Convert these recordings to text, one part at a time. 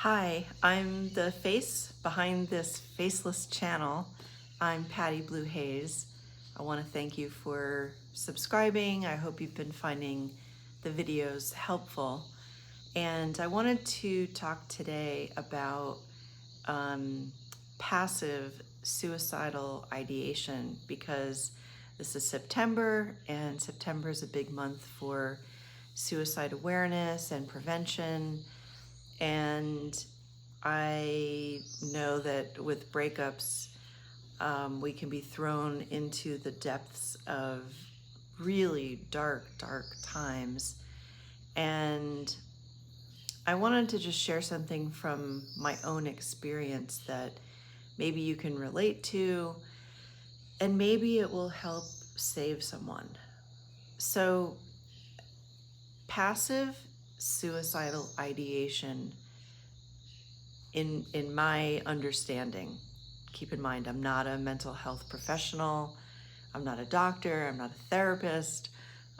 Hi, I'm the face behind this faceless channel. I'm Patty Blue Hayes. I want to thank you for subscribing. I hope you've been finding the videos helpful. And I wanted to talk today about passive suicidal ideation because this is September, and September is a big month for suicide awareness and prevention. And I know that with breakups, we can be thrown into the depths of really dark, dark times. And I wanted to just share something from my own experience that maybe you can relate to, and maybe it will help save someone. So, passive suicidal ideation, in my understanding, keep in mind, I'm not a mental health professional, I'm not a doctor, I'm not a therapist.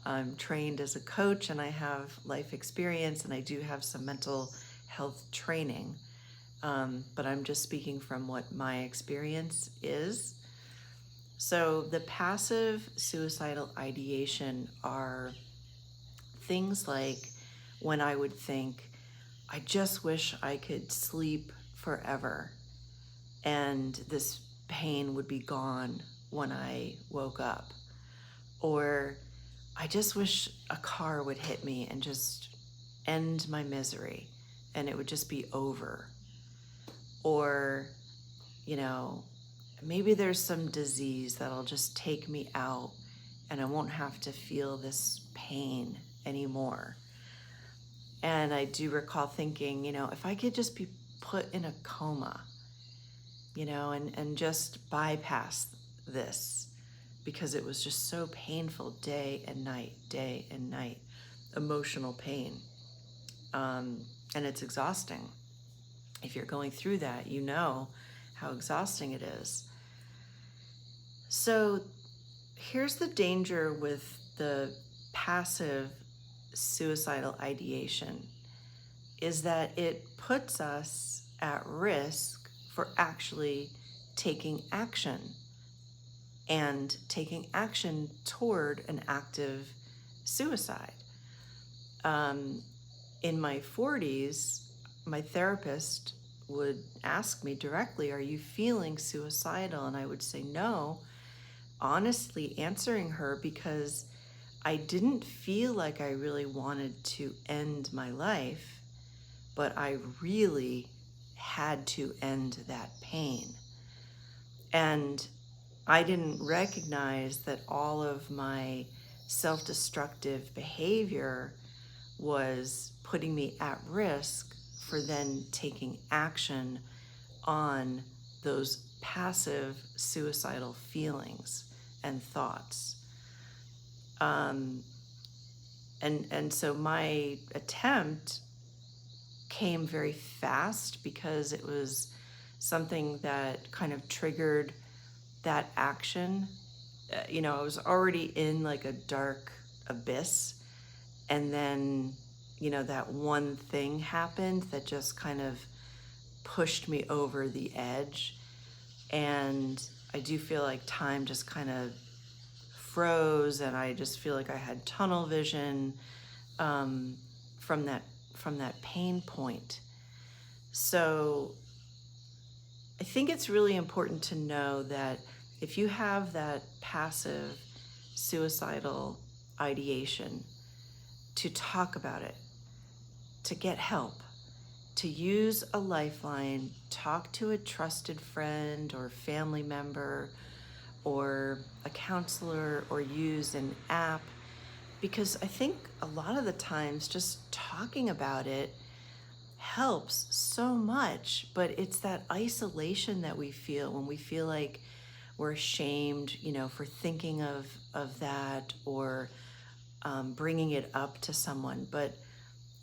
I'm trained as a coach and I have life experience and I do have some mental health training. But I'm just speaking from what my experience is. So the passive suicidal ideation are things like when I would think, I just wish I could sleep forever and this pain would be gone when I woke up. Or I just wish a car would hit me and just end my misery and it would just be over. Or, you know, maybe there's some disease that'll just take me out and I won't have to feel this pain anymore. And I do recall thinking, if I could just be put in a coma, and just bypass this because it was just so painful day and night, emotional pain. And it's exhausting. If you're going through that, you know how exhausting it is. So here's the danger with the passive suicidal ideation is that it puts us at risk for actually taking action and taking action toward an active suicide. In my 40s, my therapist would ask me directly, "Are you feeling suicidal?" And I would say no, honestly answering her because I didn't feel like I really wanted to end my life, but I really had to end that pain. And I didn't recognize that all of my self-destructive behavior was putting me at risk for then taking action on those passive suicidal feelings and thoughts. And so my attempt came very fast because it was something that kind of triggered that action. I was already in like a dark abyss, and then that one thing happened that just kind of pushed me over the edge. And I do feel like time just kind of froze, and I just feel like I had tunnel vision from that pain point. So I think it's really important to know that if you have that passive suicidal ideation, to talk about it, to get help, to use a lifeline, talk to a trusted friend or family member or a counselor, or use an app. Because I think a lot of the times just talking about it helps so much, but it's that isolation that we feel when we feel like we're ashamed, for thinking of that, or bringing it up to someone. But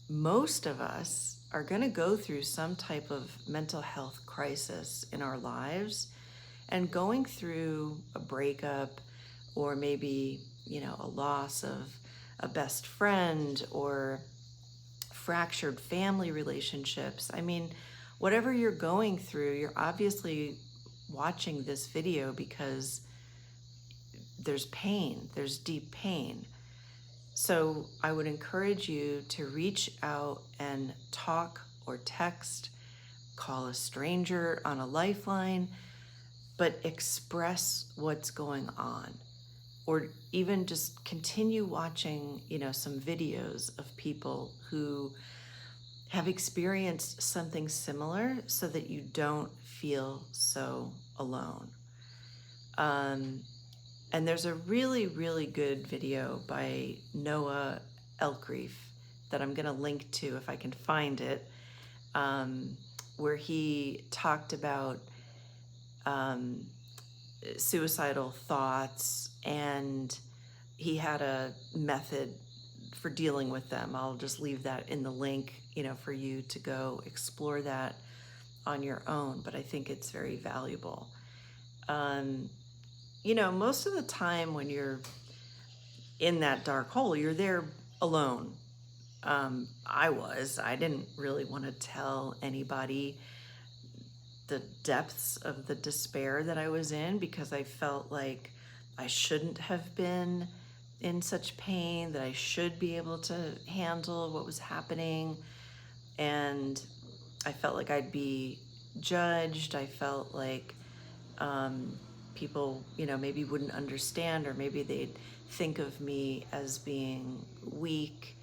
most of us are going to go through some type of mental health crisis in our lives, and going through a breakup, or maybe, a loss of a best friend or fractured family relationships. I mean, whatever you're going through, you're obviously watching this video because there's pain, there's deep pain. So I would encourage you to reach out and talk or text, call a stranger on a lifeline, but express what's going on. Or even just continue watching, some videos of people who have experienced something similar so that you don't feel so alone. And there's a really, really good video by Noah Elkreef that I'm going to link to if I can find it, where he talked about suicidal thoughts, and he had a method for dealing with them. I'll just leave that in the link, for you to go explore that on your own, but I think it's very valuable. Most of the time when you're in that dark hole, you're there alone. I didn't really want to tell anybody the depths of the despair that I was in, because I felt like I shouldn't have been in such pain, that I should be able to handle what was happening. And I felt like I'd be judged. I felt like people, maybe wouldn't understand, or maybe they'd think of me as being weak.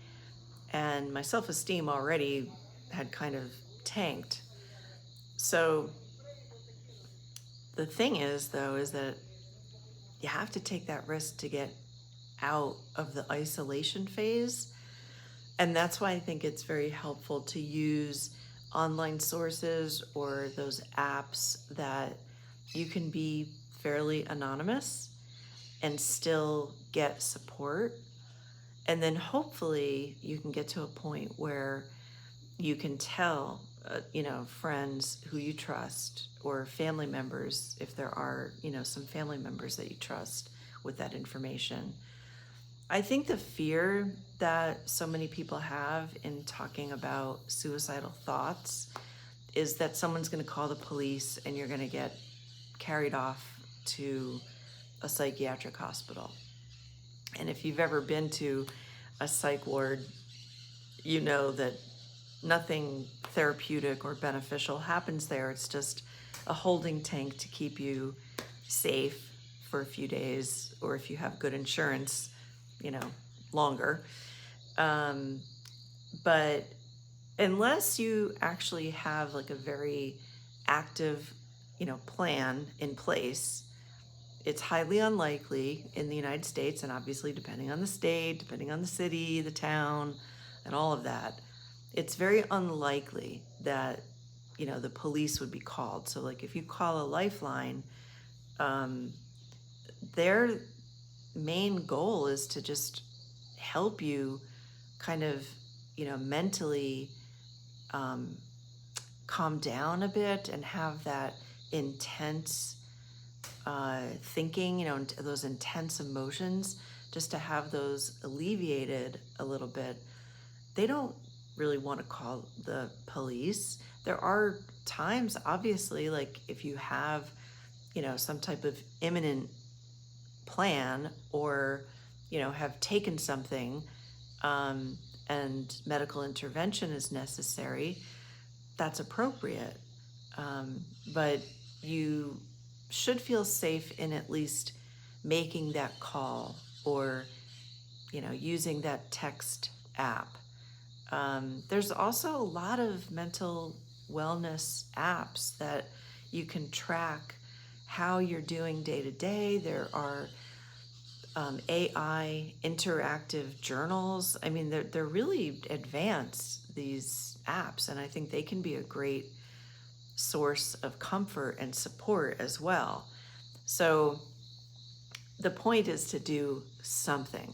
And my self-esteem already had kind of tanked. So the thing is, though, is that you have to take that risk to get out of the isolation phase. And that's why I think it's very helpful to use online sources or those apps that you can be fairly anonymous and still get support. And then hopefully you can get to a point where you can tell, friends who you trust, or family members, if there are, some family members that you trust with that information. I think the fear that so many people have in talking about suicidal thoughts is that someone's going to call the police and you're going to get carried off to a psychiatric hospital. And if you've ever been to a psych ward, you know that nothing therapeutic or beneficial happens there. It's just a holding tank to keep you safe for a few days, or if you have good insurance, longer. But unless you actually have like a very active, plan in place, it's highly unlikely in the United States, and obviously depending on the state, depending on the city, the town, and all of that, it's very unlikely that, the police would be called. So like if you call a lifeline, their main goal is to just help you kind of, mentally calm down a bit and have that intense thinking, those intense emotions, just to have those alleviated a little bit. They don't really want to call the police. There are times, obviously, like if you have, some type of imminent plan, or, have taken something, and medical intervention is necessary, that's appropriate. But you should feel safe in at least making that call, or, using that text app. There's also a lot of mental wellness apps that you can track how you're doing day to day. There are AI interactive journals. I mean, they're really advanced, these apps, and I think they can be a great source of comfort and support as well. So the point is to do something,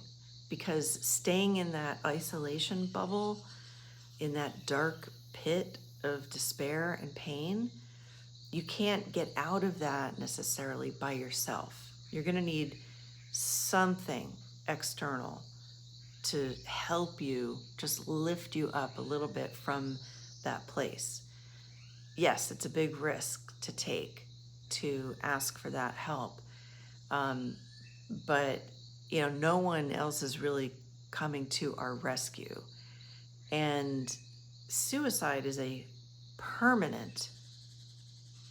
because staying in that isolation bubble, in that dark pit of despair and pain, you can't get out of that necessarily by yourself. You're going to need something external to help you, just lift you up a little bit from that place. Yes, it's a big risk to take, to ask for that help. Um, but, no one else is really coming to our rescue. And suicide is a permanent,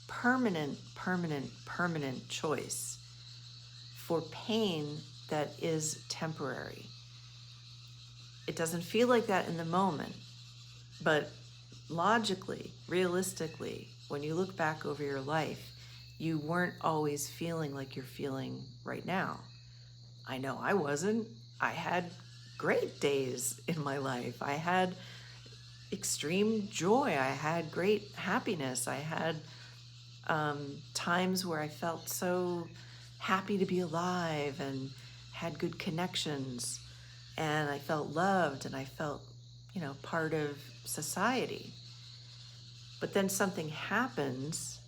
permanent choice for pain that is temporary. It doesn't feel like that in the moment, but logically, realistically, when you look back over your life, you weren't always feeling like you're feeling right now. I know I wasn't. I had great days in my life. I had extreme joy. I had great happiness. I had times where I felt so happy to be alive and had good connections, and I felt loved, and I felt, part of society. But then something happens,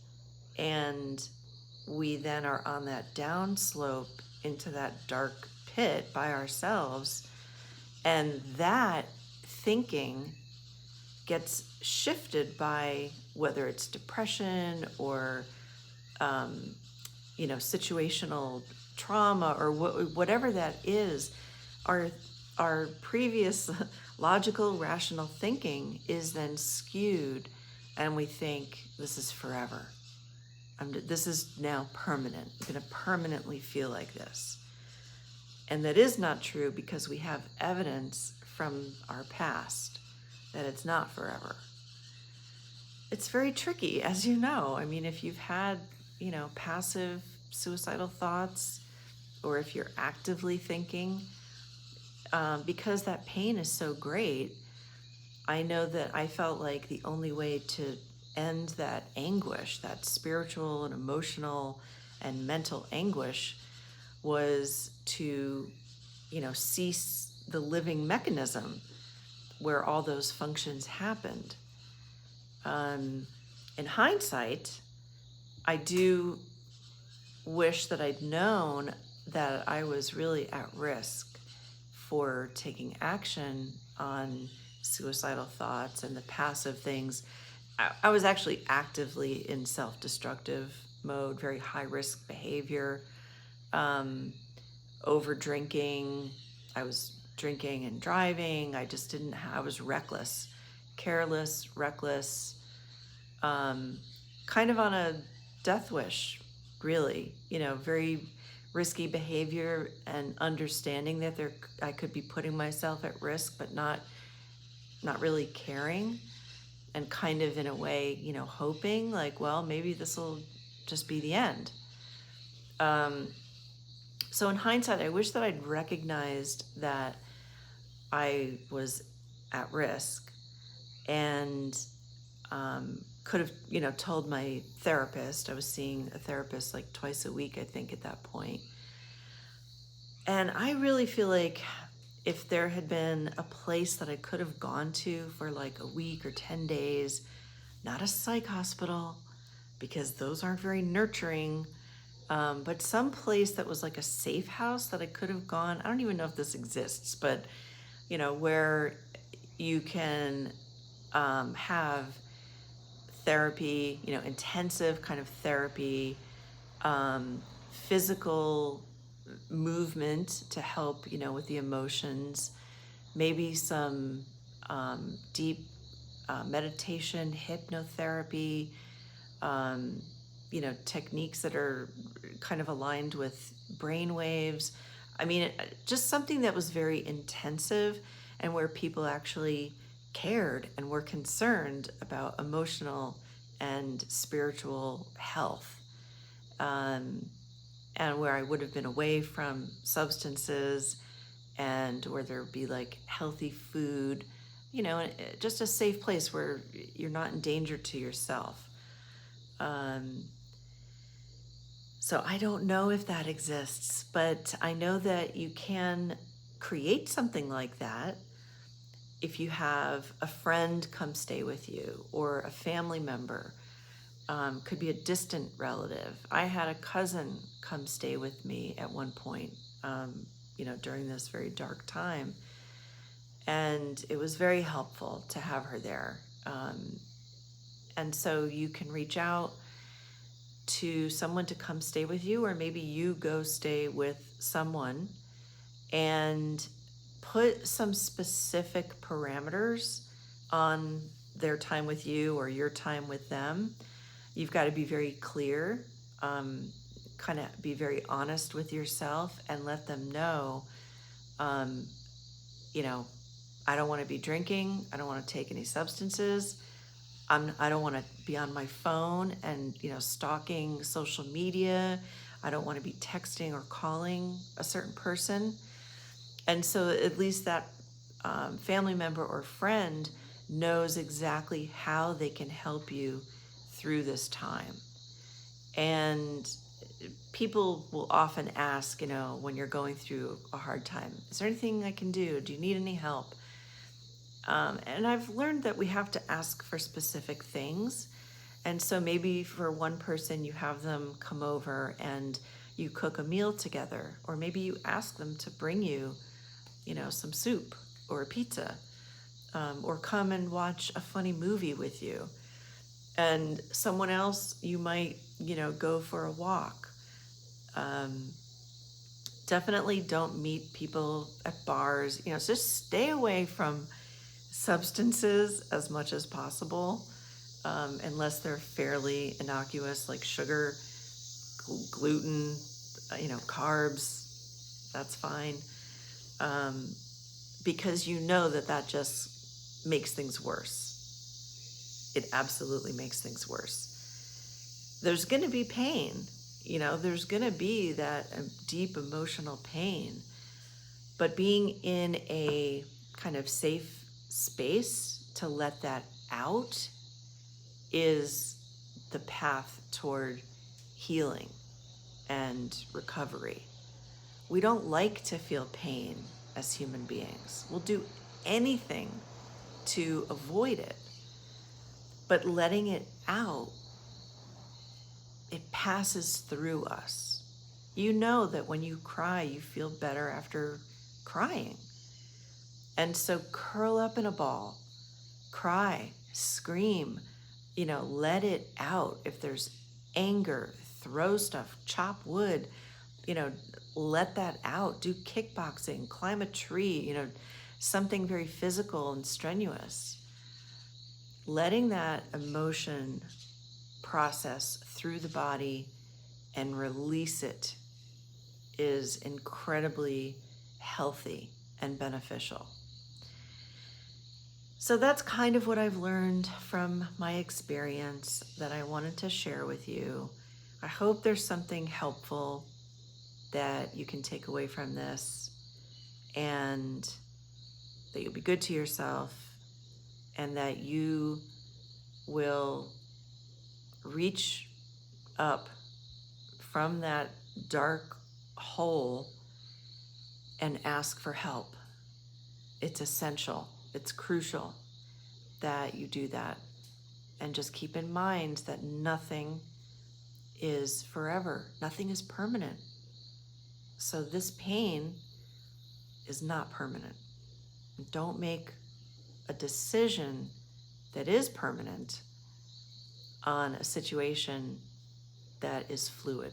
and we then are on that downslope into that dark pit by ourselves. And that thinking gets shifted by whether it's depression or, situational trauma or whatever that is. Our previous logical, rational thinking is then skewed, and we think this is forever. This is now permanent. I'm going to permanently feel like this. And that is not true, because we have evidence from our past that it's not forever. It's very tricky, as you know. I mean, if you've had, passive suicidal thoughts, or if you're actively thinking, because that pain is so great, I know that I felt like the only way to end that anguish, that spiritual and emotional and mental anguish, was to, cease the living mechanism where all those functions happened. In hindsight, I do wish that I'd known that I was really at risk for taking action on suicidal thoughts and the passive things. I was actually actively in self-destructive mode, very high-risk behavior, over drinking. I was drinking and driving. I was reckless, careless, reckless, kind of on a death wish, really, very risky behavior, and understanding that I could be putting myself at risk, but not really caring, and kind of in a way, hoping like, well, maybe this will just be the end. So in hindsight, I wish that I'd recognized that I was at risk, and could have, told my therapist. I was seeing a therapist like twice a week, I think, at that point. And I really feel like if there had been a place that I could have gone to for like a week or 10 days, not a psych hospital, because those aren't very nurturing, but some place that was like a safe house that I could have gone. I don't even know if this exists, but, where you can have therapy, intensive kind of therapy, physical movement to help, with the emotions, maybe some deep meditation, hypnotherapy, techniques that are kind of aligned with brain waves. I mean, just something that was very intensive, and where people actually cared and were concerned about emotional and spiritual health. And where I would have been away from substances, and where there would be like healthy food, just a safe place where you're not in danger to yourself. So I don't know if that exists, but I know that you can create something like that if you have a friend come stay with you, or a family member, could be a distant relative. I had a cousin come stay with me at one point, during this very dark time. And it was very helpful to have her there. And so you can reach out to someone to come stay with you, or maybe you go stay with someone and put some specific parameters on their time with you or your time with them. You've got to be very clear, kind of be very honest with yourself and let them know, um, you know, I don't want to be drinking. I don't want to take any substances. I don't want to be on my phone and, stalking social media. I don't want to be texting or calling a certain person. And so at least that family member or friend knows exactly how they can help you through this time. And people will often ask, when you're going through a hard time, is there anything I can do? Do you need any help? And I've learned that we have to ask for specific things. And so maybe for one person, you have them come over and you cook a meal together, or maybe you ask them to bring you, some soup or a pizza, or come and watch a funny movie with you. And someone else, you might, go for a walk. Definitely don't meet people at bars. Just stay away from substances as much as possible, unless they're fairly innocuous, like sugar, gluten, carbs. That's fine, because that just makes things worse. It absolutely makes things worse. There's going to be pain. There's going to be that deep emotional pain, but being in a kind of safe space to let that out is the path toward healing and recovery. We don't like to feel pain as human beings. We'll do anything to avoid it, but letting it out, it passes through us. You know that when you cry, you feel better after crying. And so curl up in a ball, cry, scream, let it out. If there's anger, throw stuff, chop wood, let that out. Do kickboxing, climb a tree, something very physical and strenuous. Letting that emotion process through the body and release it is incredibly healthy and beneficial. So that's kind of what I've learned from my experience that I wanted to share with you. I hope there's something helpful that you can take away from this, and that you'll be good to yourself, and that you will reach up from that dark hole and ask for help. It's essential. It's crucial that you do that. And just keep in mind that nothing is forever. Nothing is permanent. So this pain is not permanent. Don't make a decision that is permanent on a situation that is fluid.